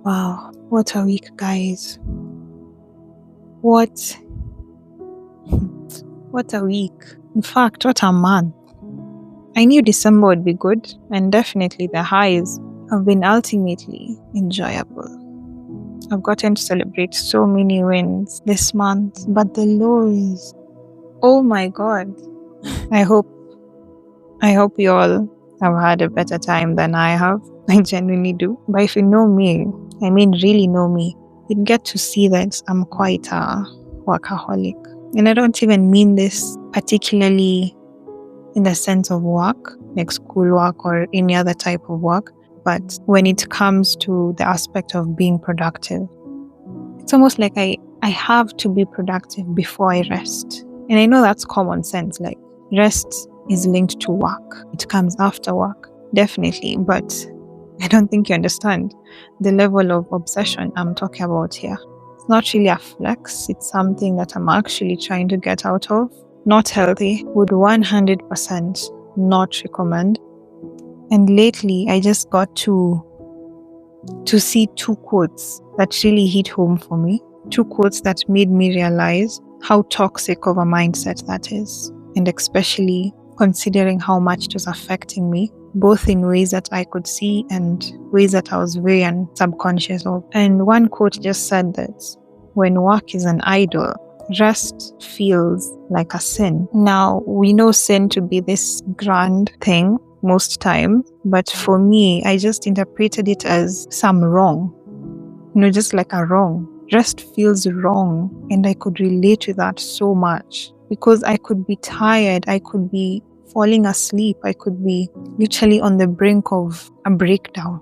Wow, what a week, guys. What a week. In fact, what a month. I knew December would be good, and definitely the highs have been ultimately enjoyable. I've gotten to celebrate so many wins this month, but the lows, oh my god. I hope you all have had a better time than I have. I genuinely do. But if you know me, I mean really know me, you'd get to see that I'm quite a workaholic. And I don't even mean this particularly in the sense of work, like schoolwork or any other type of work, but when it comes to the aspect of being productive, it's almost like I have to be productive before I rest. And I know that's common sense, like rest is linked to work. It comes after work, definitely, but I don't think you understand the level of obsession I'm talking about here. It's not really a flex, it's something that I'm actually trying to get out of. Not healthy, would 100% not recommend. And lately, I just got to see two quotes that really hit home for me. Two quotes that made me realize how toxic of a mindset that is. And especially considering how much it was affecting me, both in ways that I could see and ways that I was very subconscious of. And one quote just said that when work is an idol, rest feels like a sin. Now, we know sin to be this grand thing most times, but for me, I just interpreted it as some wrong. Just like a wrong. Rest feels wrong, and I could relate to that so much because I could be tired, I could be falling asleep, I could be literally on the brink of a breakdown,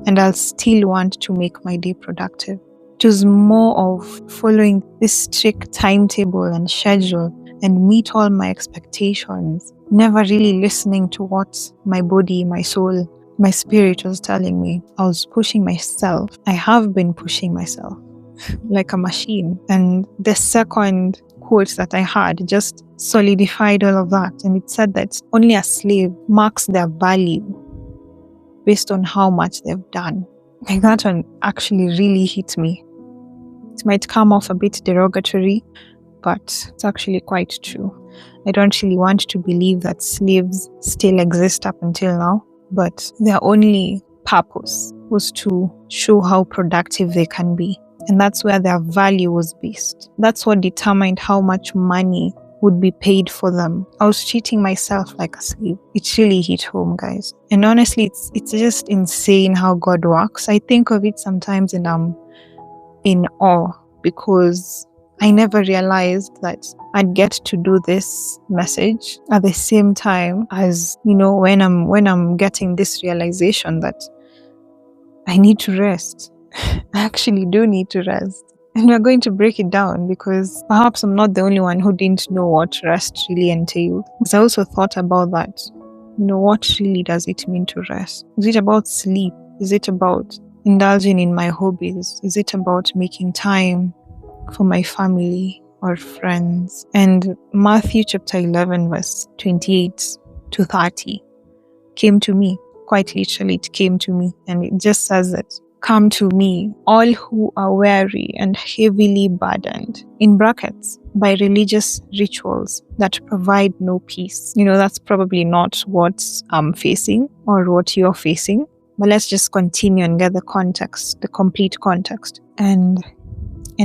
and I'll still want to make my day productive. It was more of following this strict timetable and schedule and meet all my expectations, never really listening to what my body, my soul, my spirit was telling me. I was pushing myself. I have been pushing myself like a machine. And the second quote that I had just solidified all of that. And it said that only a slave marks their value based on how much they've done. Like that one actually really hit me. It might come off a bit derogatory, but it's actually quite true. I don't really want to believe that slaves still exist up until now, but their only purpose was to show how productive they can be. And that's where their value was based. That's what determined how much money would be paid for them. I was treating myself like a slave. It really hit home, guys. And honestly, it's just insane how God works. I think of it sometimes and I'm in awe because I never realized that I'd get to do this message at the same time as, when I'm getting this realization that I need to rest. I actually do need to rest. And we're going to break it down because perhaps I'm not the only one who didn't know what rest really entailed. Because I also thought about that. What really does it mean to rest? Is it about sleep? Is it about indulging in my hobbies? Is it about making time for my family or friends? And Matthew chapter 11 verse 28 to 30 came to me. Quite literally, it came to me. And it just says that, "Come to me, all who are weary and heavily burdened," in brackets, by religious rituals that provide no peace. That's probably not what I'm facing or what you're facing. But let's just continue and get the context, the complete context. And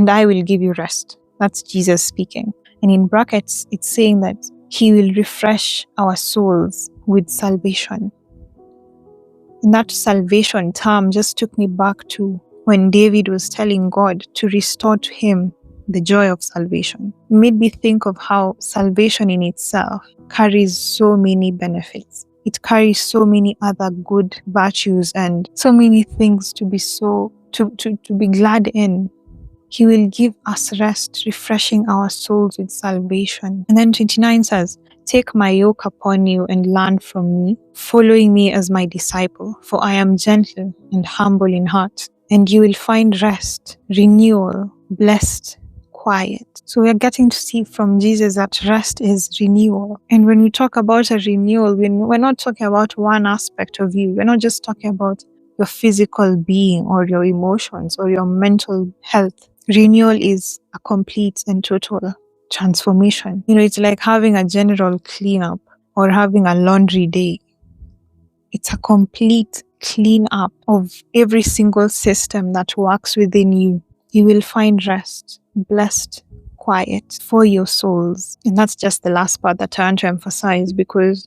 I will give you rest. That's Jesus speaking. And in brackets, it's saying that he will refresh our souls with salvation. And that salvation term just took me back to when David was telling God to restore to him the joy of salvation. It made me think of how salvation in itself carries so many benefits. It carries so many other good virtues and so many things to be to be glad in. He will give us rest, refreshing our souls with salvation. And then 29 says, "Take my yoke upon you and learn from me, following me as my disciple, for I am gentle and humble in heart, and you will find rest, renewal, blessed, quiet." So we're getting to see from Jesus that rest is renewal. And when we talk about a renewal, we're not talking about one aspect of you. We're not just talking about your physical being or your emotions or your mental health. Renewal is a complete and total transformation. It's like having a general cleanup or having a laundry day. It's a complete clean up of every single system that works within you. You will find rest, blessed, quiet for your souls. And that's just the last part that I want to emphasize, because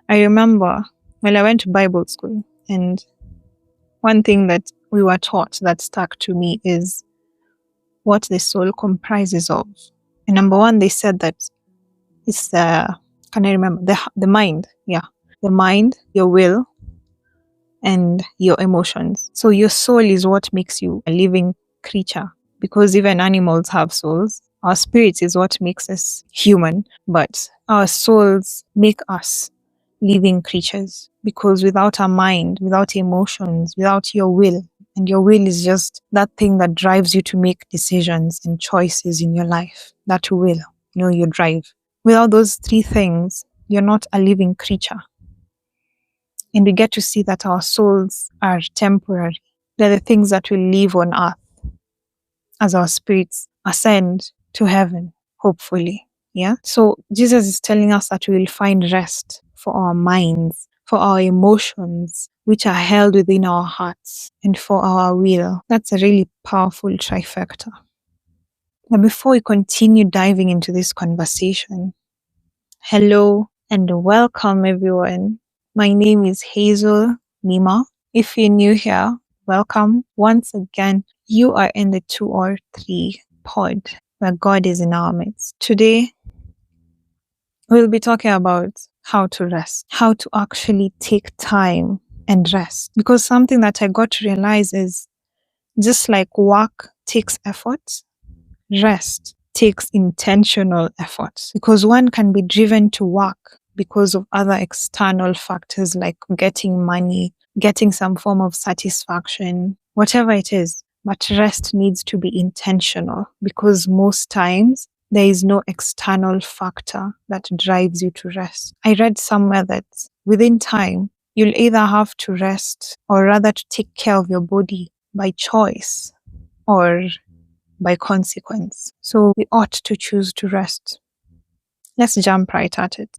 I remember when I went to Bible school, and one thing that we were taught that stuck to me is what the soul comprises of. And number one, they said that it's can I remember? The mind. Yeah. The mind, your will, and your emotions. So your soul is what makes you a living creature, because even animals have souls. Our spirits is what makes us human, but our souls make us living creatures, because without a mind, without emotions, without your will, and your will is just that thing that drives you to make decisions and choices in your life, that will, your drive. Without those three things, you're not a living creature. And we get to see that our souls are temporary. They're the things that will live on earth as our spirits ascend to heaven, hopefully. Yeah. So Jesus is telling us that we will find rest for our minds, for our emotions, which are held within our hearts, and for our will. That's a really powerful trifecta. But before we continue diving into this conversation, hello and welcome everyone. My name is Hazel Nima. If you're new here, welcome. Once again, you are in the 2 or 3 pod, where God is in our midst. Today, we'll be talking about how to rest, how to actually take time and rest. Because something that I got to realize is, just like work takes effort, rest takes intentional effort. Because one can be driven to work because of other external factors like getting money, getting some form of satisfaction, whatever it is. But rest needs to be intentional, because most times there is no external factor that drives you to rest. I read somewhere that within time, you'll either have to rest or rather to take care of your body by choice or by consequence. So we ought to choose to rest. Let's jump right at it.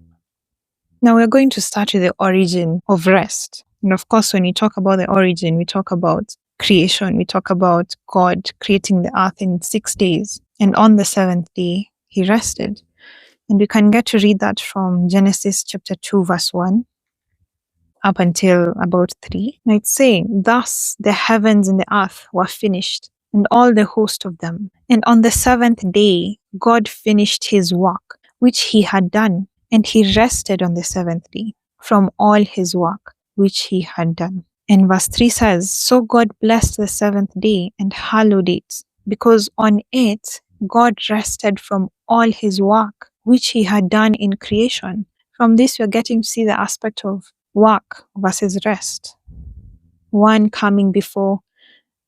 Now we're going to start with the origin of rest. And of course, when we talk about the origin, we talk about creation. We talk about God creating the earth in 6 days. And on the 7th day, he rested. And we can get to read that from Genesis chapter 2, verse 1 up until about 3. And it's saying, "Thus the heavens and the earth were finished, and all the host of them. And on the 7th day, God finished his work, which he had done. And he rested on the 7th day from all his work, which he had done." And verse 3 says, "So God blessed the 7th day and hallowed it, because on it God rested from all his work, which he had done in creation." From this, we're getting to see the aspect of work versus rest. One coming before,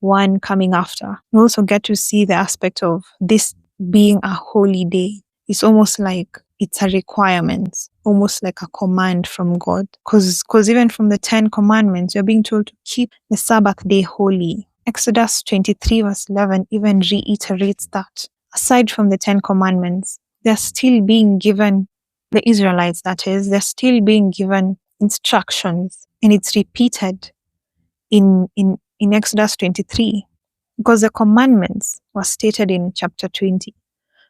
one coming after. We also get to see the aspect of this being a holy day. It's almost like it's a requirement, almost like a command from God. Because even from the 10 commandments, you're being told to keep the Sabbath day holy. Exodus 23 verse 11 even reiterates that. Aside from the 10 commandments, they're still being given, the Israelites that is, they're still being given instructions. And it's repeated in Exodus 23, because the commandments were stated in chapter 20.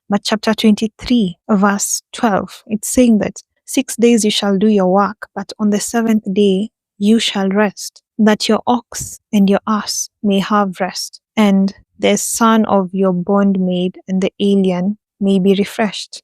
But chapter 23, verse 12, it's saying that 6 days you shall do your work, but on the 7th day you shall rest, that your ox and your ass may have rest, and the son of your bondmaid and the alien may be refreshed.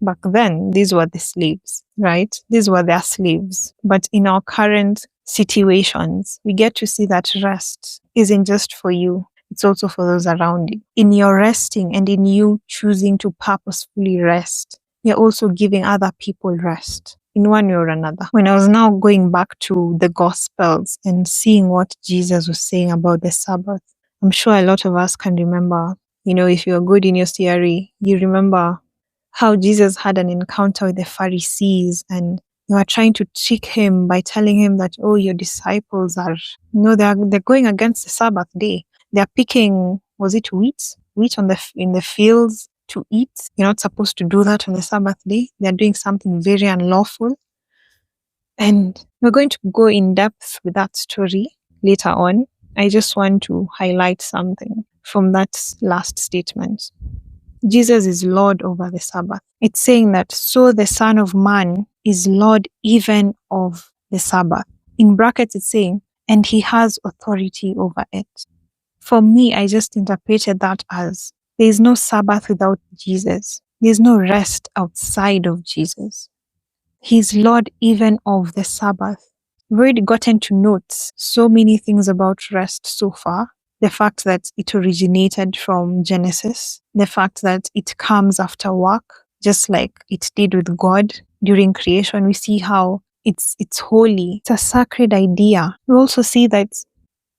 Back then, these were the slaves, right? These were their slaves. But in our current situations, we get to see that rest isn't just for you. It's also for those around you. In your resting and in you choosing to purposefully rest, you're also giving other people rest in one way or another. When I was now going back to the Gospels and seeing what Jesus was saying about the Sabbath, I'm sure a lot of us can remember, if you're good in your theory, you remember how Jesus had an encounter with the Pharisees and They were trying to trick him by telling him that, oh, your disciples are, they're going against the Sabbath day. They're picking, was it wheat? Wheat in the fields to eat. You're not supposed to do that on the Sabbath day. They're doing something very unlawful. And we're going to go in depth with that story later on. I just want to highlight something from that last statement. Jesus is Lord over the Sabbath. It's saying that, so the Son of Man is Lord even of the Sabbath. In brackets, it's saying, and he has authority over it. For me, I just interpreted that as, there is no Sabbath without Jesus. There's no rest outside of Jesus. He's Lord even of the Sabbath. We've already gotten to note so many things about rest so far. The fact that it originated from Genesis, the fact that it comes after work, just like it did with God during creation. We see how it's holy. It's a sacred idea. We also see that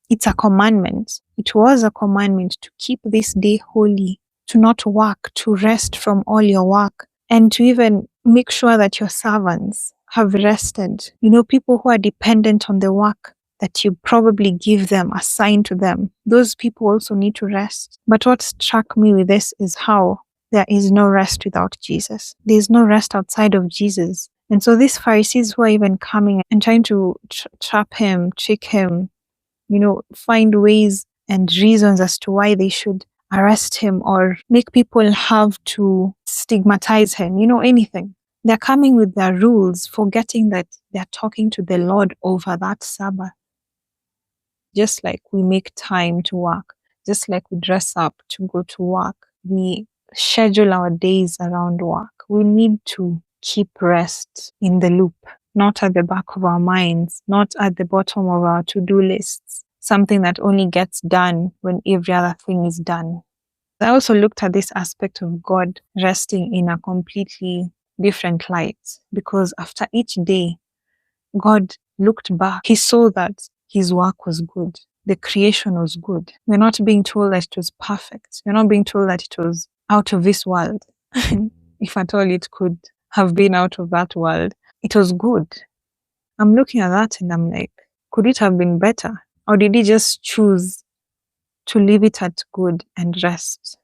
it's a commandment. It was a commandment to keep this day holy, to not work, to rest from all your work, and to even make sure that your servants have rested. People who are dependent on the work that you probably give them, assign to them, those people also need to rest. But what struck me with this is how there is no rest without Jesus. There is no rest outside of Jesus. And so these Pharisees who are even coming and trying to trap him, trick him, find ways and reasons as to why they should arrest him or make people have to stigmatize him, anything. They're coming with their rules, forgetting that they're talking to the Lord over that Sabbath. Just like we make time to work, just like we dress up to go to work, we schedule our days around work. We need to keep rest in the loop, not at the back of our minds, not at the bottom of our to-do lists, something that only gets done when every other thing is done. I also looked at this aspect of God resting in a completely different light, because after each day, God looked back. He saw that his work was good. The creation was good. We're not being told that it was perfect. We're not being told that it was out of this world. If at all it could have been out of that world. It was good. I'm looking at that and I'm like, could it have been better? Or did he just choose to leave it at good and rest?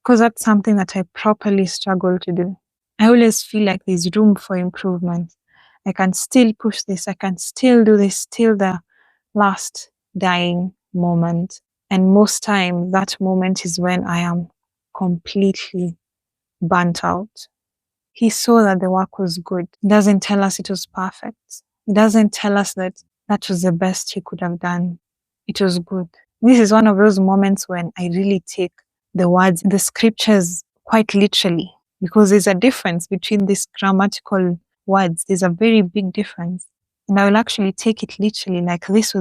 Because that's something that I properly struggle to do. I always feel like there's room for improvement. I can still push this. I can still do this till the last dying moment. And most time, that moment is when I am completely burnt out. He saw that the work was good. He doesn't tell us it was perfect. He doesn't tell us that that was the best he could have done. It was good. This is one of those moments when I really take the words in the scriptures quite literally, because there's a difference between these grammatical words. There's a very big difference. And I will actually take it literally, like it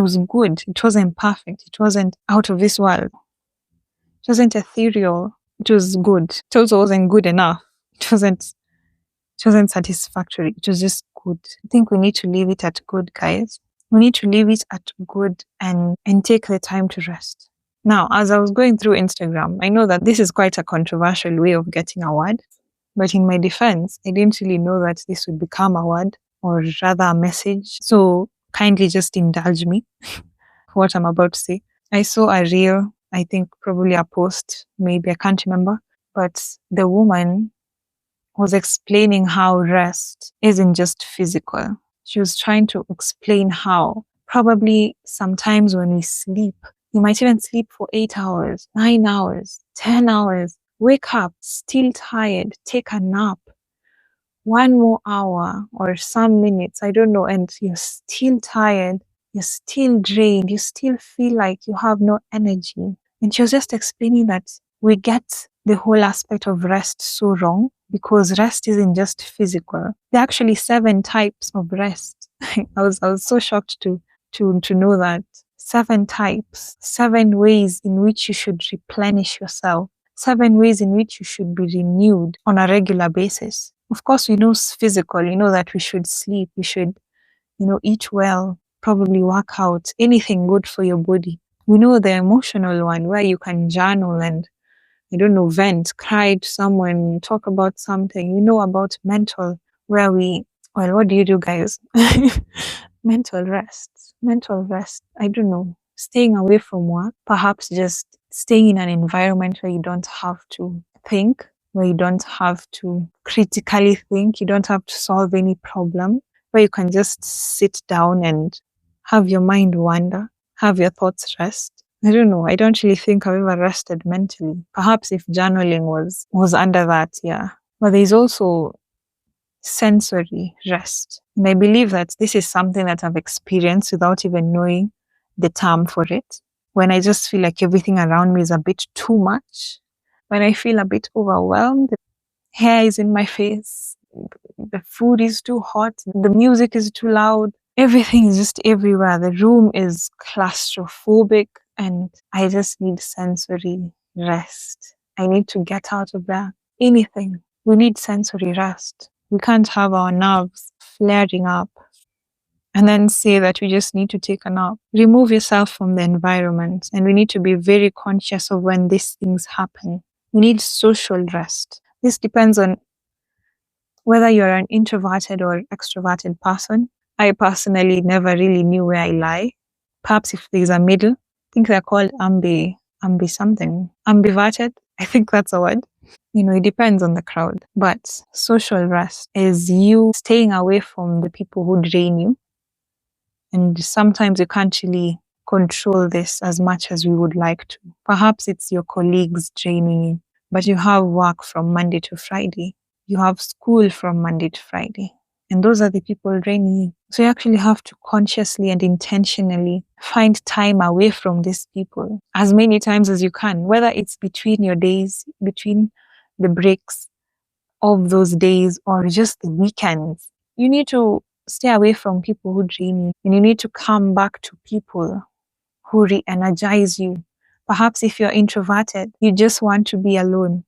was good. It wasn't perfect. It wasn't out of this world. It wasn't ethereal. It was good. It also wasn't good enough. It wasn't satisfactory. It was just good. I think we need to leave it at good, guys. We need to leave it at good and take the time to rest. Now, as I was going through Instagram, I know that this is quite a controversial way of getting a word, but in my defense, I didn't really know that this would become a word, or rather a message. So kindly just indulge me for what I'm about to say. I saw a reel, I think probably a post, maybe, I can't remember, but the woman was explaining how rest isn't just physical. She was trying to explain how probably sometimes when we sleep, you might even sleep for 8 hours, 9 hours, 10 hours, wake up, still tired, take a nap, 1 more hour or some minutes, I don't know, and you're still tired, you're still drained, you still feel like you have no energy. And she was just explaining that we get the whole aspect of rest so wrong, because rest isn't just physical. There are actually 7 types of rest. I was so shocked to know that. 7 types, 7 ways in which you should replenish yourself, 7 ways in which you should be renewed on a regular basis. Of course, we know physical, that we should sleep, we should, eat well, probably work out, anything good for your body. We know the emotional one, where you can journal and, vent, cry to someone, talk about something. We know about mental, what do you do, guys? Mental rest. Mental rest. I don't know. Staying away from work, perhaps just staying in an environment where you don't have to think, where you don't have to critically think, you don't have to solve any problem, where you can just sit down and have your mind wander, have your thoughts rest. I don't know. I don't really think I've ever rested mentally. Perhaps if journaling was under that, yeah. But there's also sensory rest. And I believe that this is something that I've experienced without even knowing the term for it. When I just feel like everything around me is a bit too much, when I feel a bit overwhelmed, the hair is in my face, the food is too hot, the music is too loud, everything is just everywhere. The room is claustrophobic, and I just need sensory rest. I need to get out of there. Anything. We need sensory rest. We can't have our nerves flaring up and then say that we just need to take a nap. Remove yourself from the environment, and we need to be very conscious of when these things happen. We need social rest. This depends on whether you're an introverted or extroverted person. I personally never really knew where I lie. Perhaps if there's a middle, I think they're called ambiverted. I think that's a word. It depends on the crowd. But social rest is you staying away from the people who drain you. And sometimes you can't really control this as much as we would like to. Perhaps it's your colleagues draining you, but you have work from Monday to Friday. You have school from Monday to Friday. And those are the people draining you. So you actually have to consciously and intentionally find time away from these people as many times as you can, whether it's between your days, between the breaks of those days, or just the weekends. You need to stay away from people who drain you, and you need to come back to people who re-energize you. Perhaps if you're introverted, you just want to be alone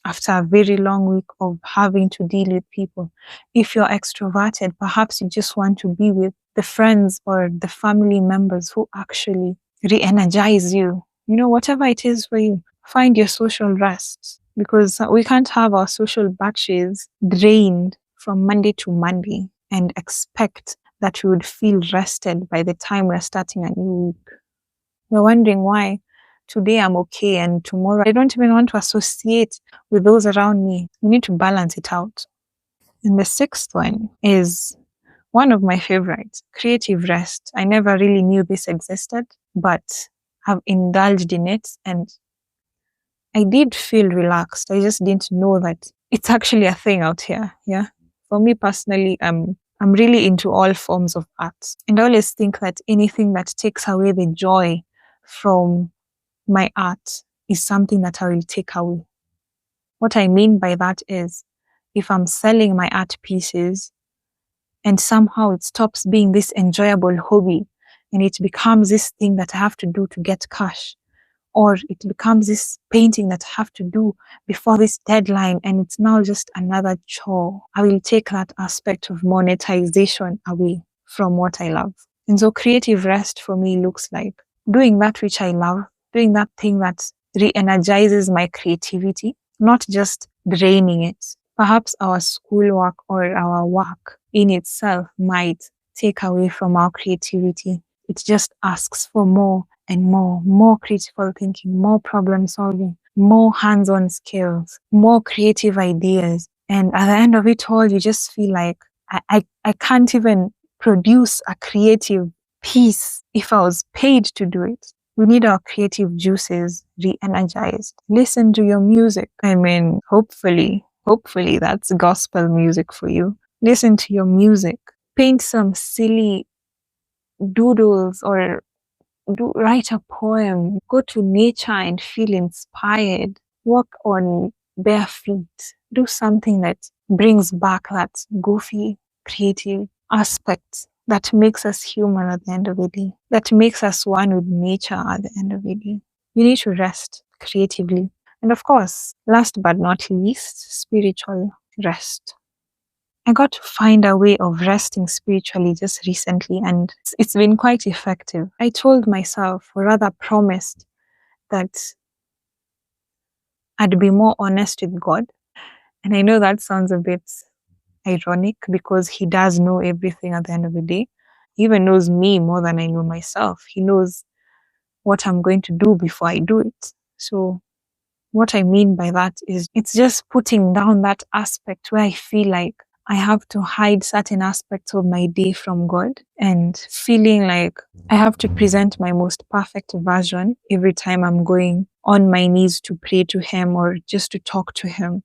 after a very long week of having to deal with people. If you're extroverted, perhaps you just want to be with the friends or the family members who actually re-energize you. Whatever it is for you, find your social rest, because we can't have our social batteries drained from Monday to Monday and expect that we would feel rested by the time we're starting a new week. We're wondering why today I'm okay and tomorrow I don't even want to associate with those around me. We need to balance it out. And the sixth one is one of my favorites, creative rest. I never really knew this existed, but I've indulged in it, and I did feel relaxed. I just didn't know that it's actually a thing out here. Yeah. For me personally, I'm really into all forms of art. And I always think that anything that takes away the joy from my art is something that I will take away. What I mean by that is, if I'm selling my art pieces and somehow it stops being this enjoyable hobby and it becomes this thing that I have to do to get cash, or it becomes this painting that I have to do before this deadline and it's now just another chore, I will take that aspect of monetization away from what I love. And so creative rest for me looks like doing that which I love, doing that thing that re-energizes my creativity, not just draining it. Perhaps our schoolwork or our work in itself might take away from our creativity. It just asks for more and more critical thinking, more problem solving, more hands-on skills, more creative ideas. And at the end of it all, you just feel like I can't even produce a creative piece if I was paid to do it. We need our creative juices re-energized. Listen to your music. Hopefully that's gospel music for you. Listen to your music. Paint some silly doodles or write a poem. Go to nature and feel inspired. Walk on bare feet. Do something that brings back that goofy, creative aspect that makes us human at the end of the day, that makes us one with nature at the end of the day. We need to rest creatively. And of course, last but not least, spiritual rest. I got to find a way of resting spiritually just recently, and it's been quite effective. I told myself, or rather promised, that I'd be more honest with God. And I know that sounds a bit ironic because he does know everything at the end of the day. He even knows me more than I know myself. He knows what I'm going to do before I do it. So what I mean by that is it's just putting down that aspect where I feel like I have to hide certain aspects of my day from God and feeling like I have to present my most perfect version every time I'm going on my knees to pray to Him or just to talk to Him.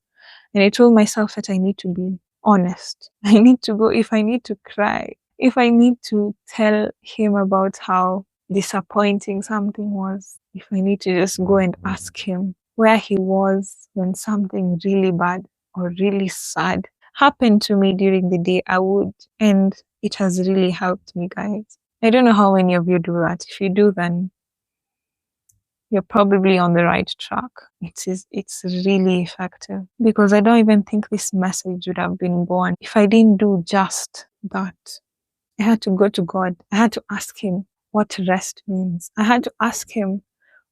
And I told myself that I need to be honest. I need to go, if I need to cry, if I need to tell Him about how disappointing something was, if I need to just go and ask Him where He was when something really bad or really sad happened to me during the day, I would. And it has really helped me, guys. I don't know how many of you do that. If you do, then you're probably on the right track. It's really effective because I don't even think this message would have been born if I didn't do just that. I had to go to God. I had to ask Him what rest means. I had to ask Him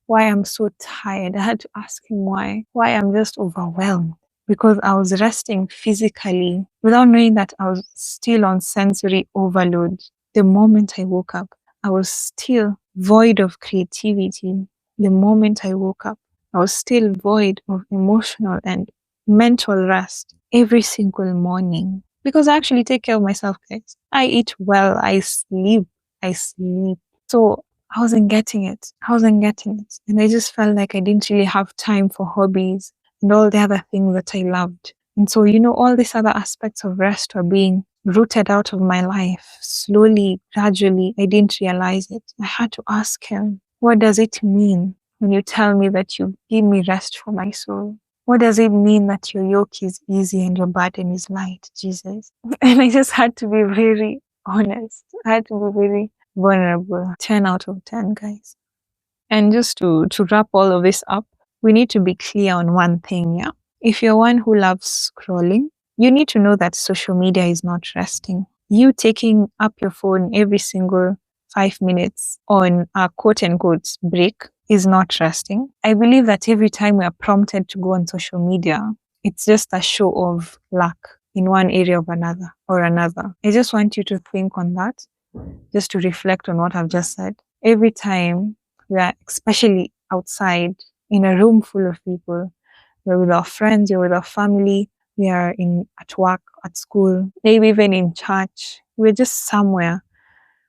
why I'm so tired. I had to ask Him why I'm just overwhelmed because I was resting physically without knowing that I was still on sensory overload. The moment I woke up, I was still void of creativity. The moment I woke up, I was still void of emotional and mental rest every single morning because I actually take care of myself, guys. I eat well, I sleep. So I wasn't getting it. And I just felt like I didn't really have time for hobbies and all the other things that I loved. And so, all these other aspects of rest were being rooted out of my life slowly, gradually. I didn't realize it. I had to ask Him, what does it mean when you tell me that you give me rest for my soul? What does it mean that your yoke is easy and your burden is light, Jesus? And I just had to be very honest. I had to be very vulnerable. 10 out of 10, guys. And just to wrap all of this up, we need to be clear on one thing, yeah? If you're one who loves scrolling, you need to know that social media is not resting. You taking up your phone every single 5 minutes on a quote unquote break is not resting. I believe that every time we are prompted to go on social media, it's just a show of lack in one area of another or another. I just want you to think on that, just to reflect on what I've just said. Every time we are, especially outside, in a room full of people, we're with our friends, you're with our family, we are at work, at school, maybe even in church, we're just somewhere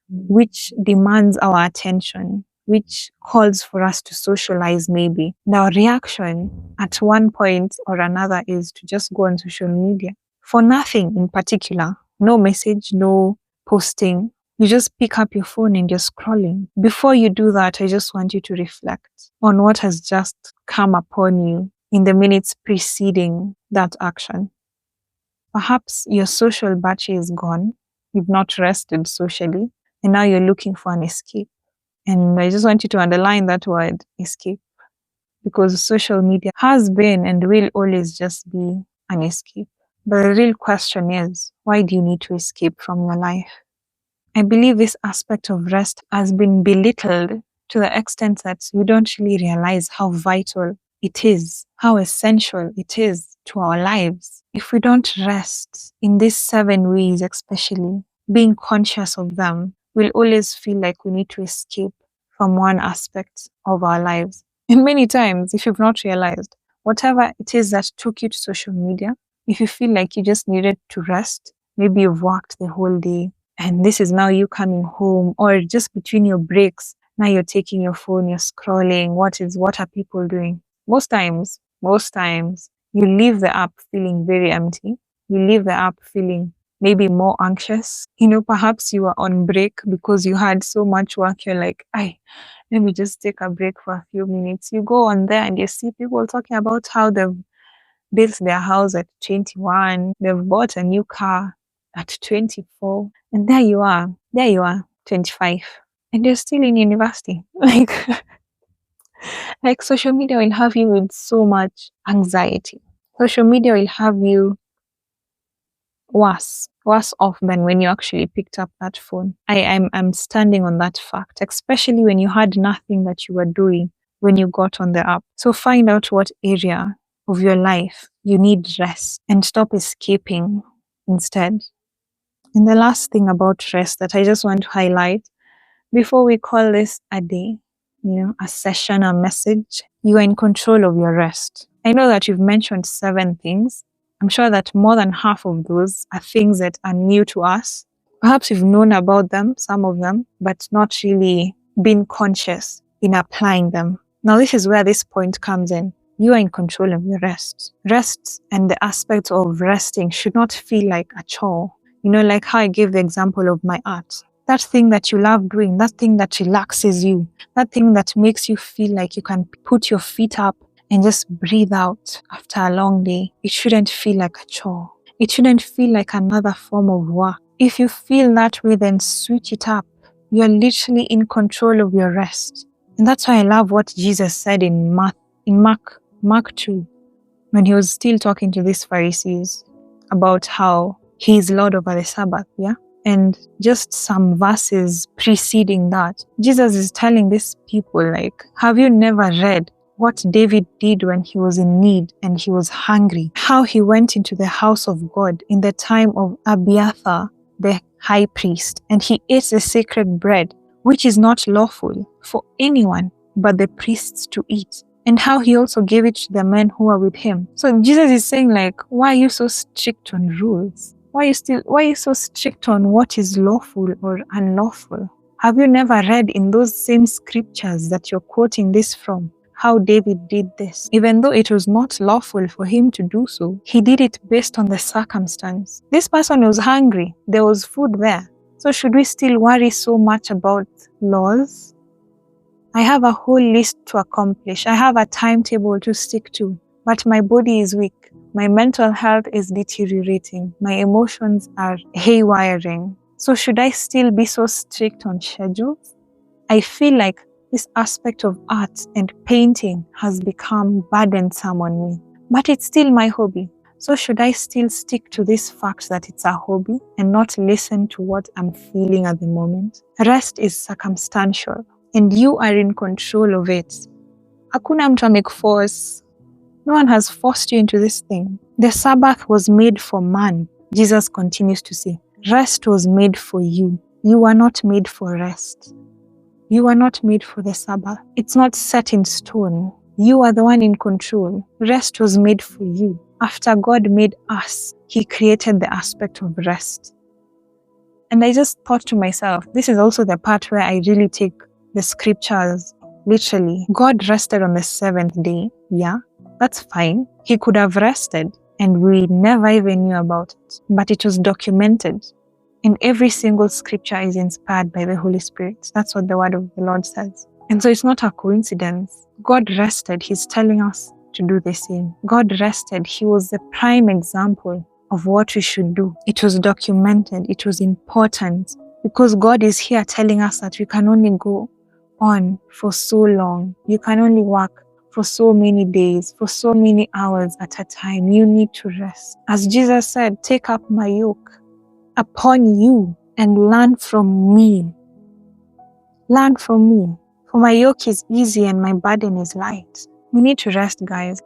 which demands our attention, which calls for us to socialize maybe. And our reaction at one point or another is to just go on social media for nothing in particular. No message, no posting. You just pick up your phone and you're scrolling. Before you do that, I just want you to reflect on what has just come upon you in the minutes preceding that action. Perhaps your social battery is gone. You've not rested socially, and now you're looking for an escape. And I just want you to underline that word, escape, because social media has been and will always just be an escape. But the real question is, why do you need to escape from your life? I believe this aspect of rest has been belittled to the extent that we don't really realize how vital it is, how essential it is to our lives. If we don't rest in these 7 ways, especially being conscious of them, we'll always feel like we need to escape from one aspect of our lives. And many times, if you've not realized, whatever it is that took you to social media, if you feel like you just needed to rest, maybe you've worked the whole day, and this is now you coming home, or just between your breaks, now you're taking your phone, you're scrolling. What are people doing? Most times, you leave the app feeling very empty. You leave the app feeling maybe more anxious. Perhaps you were on break because you had so much work. You're like, let me just take a break for a few minutes. You go on there and you see people talking about how they've built their house at 21. They've bought a new car at 24. And there you are, 25. And you're still in university. Like social media will have you with so much anxiety. Social media will have you worse off than when you actually picked up that phone. I'm standing on that fact, especially when you had nothing that you were doing when you got on the app. So find out what area of your life you need rest and stop escaping instead. And the last thing about rest that I just want to highlight before we call this a day, a session, a message, you are in control of your rest. I know that you've mentioned 7 things. I'm sure that more than half of those are things that are new to us. Perhaps you've known about them, some of them, but not really been conscious in applying them. Now, this is where this point comes in. You are in control of your rest. Rest and the aspect of resting should not feel like a chore. Like how I gave the example of my art. That thing that you love doing, that thing that relaxes you, that thing that makes you feel like you can put your feet up and just breathe out after a long day. It shouldn't feel like a chore. It shouldn't feel like another form of work. If you feel that way, then switch it up. You're literally in control of your rest. And that's why I love what Jesus said in Mark 2, when he was still talking to these Pharisees about how he is Lord over the Sabbath, yeah? And just some verses preceding that, Jesus is telling these people, have you never read what David did when he was in need and he was hungry? How he went into the house of God in the time of Abiathar, the high priest, and he ate the sacred bread, which is not lawful for anyone but the priests to eat. And how he also gave it to the men who were with him. So Jesus is saying, why are you so strict on rules? Why are you so strict on what is lawful or unlawful? Have you never read in those same scriptures that you're quoting this from how David did this? Even though it was not lawful for him to do so, he did it based on the circumstance. This person was hungry. There was food there. So should we still worry so much about laws? I have a whole list to accomplish. I have a timetable to stick to, but my body is weak. My mental health is deteriorating. My emotions are haywiring. So should I still be so strict on schedules? I feel like this aspect of art and painting has become burdensome on me, but it's still my hobby. So should I still stick to this fact that it's a hobby and not listen to what I'm feeling at the moment? Rest is circumstantial. And you are in control of it. Hakuna mtu amekuforce. No one has forced you into this thing. The Sabbath was made for man. Jesus continues to say, rest was made for you. You are not made for rest. You are not made for the Sabbath. It's not set in stone. You are the one in control. Rest was made for you. After God made us, He created the aspect of rest. And I just thought to myself, this is also the part where I really take the scriptures literally. God rested on the 7th day. Yeah, that's fine. He could have rested and we never even knew about it. But it was documented. And every single scripture is inspired by the Holy Spirit. That's what the word of the Lord says. And so it's not a coincidence. God rested. He's telling us to do the same. God rested. He was the prime example of what we should do. It was documented. It was important. Because God is here telling us that we can only go on for so long. You can only work for so many days, for so many hours at a time. You need to rest. As Jesus said, take up my yoke upon you and learn from me. Learn from me. For my yoke is easy and my burden is light. We need to rest, guys.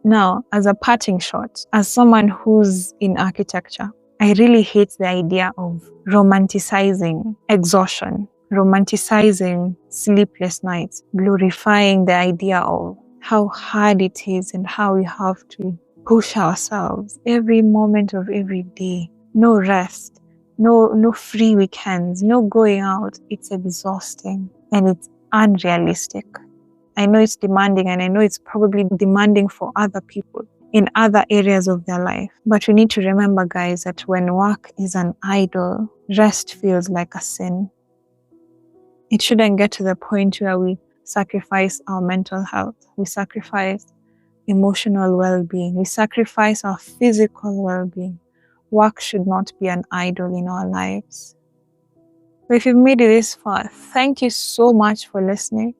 Now, as a parting shot, as someone who's in architecture, I really hate the idea of romanticizing exhaustion, romanticizing sleepless nights, glorifying the idea of how hard it is and how we have to push ourselves every moment of every day. No rest, no free weekends, no going out. It's exhausting and it's unrealistic. I know it's demanding and I know it's probably demanding for other people in other areas of their life. But we need to remember, guys, that when work is an idol, rest feels like a sin. It shouldn't get to the point where we sacrifice our mental health. We sacrifice emotional well-being. We sacrifice our physical well-being. Work should not be an idol in our lives. So if you've made it this far, thank you so much for listening.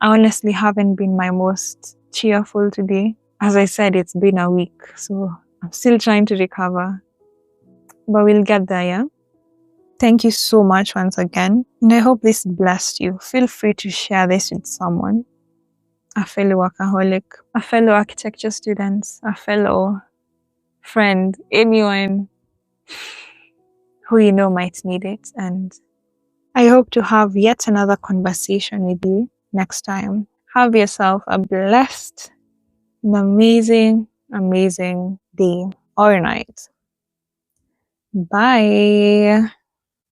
I honestly haven't been my most cheerful today. As I said, it's been a week, so I'm still trying to recover. But we'll get there, yeah? Thank you so much once again. And I hope this blessed you. Feel free to share this with someone. A fellow workaholic, a fellow architecture student, a fellow friend, anyone who you know might need it. And I hope to have yet another conversation with you next time. Have yourself a blessed, an amazing, amazing day or night. Bye.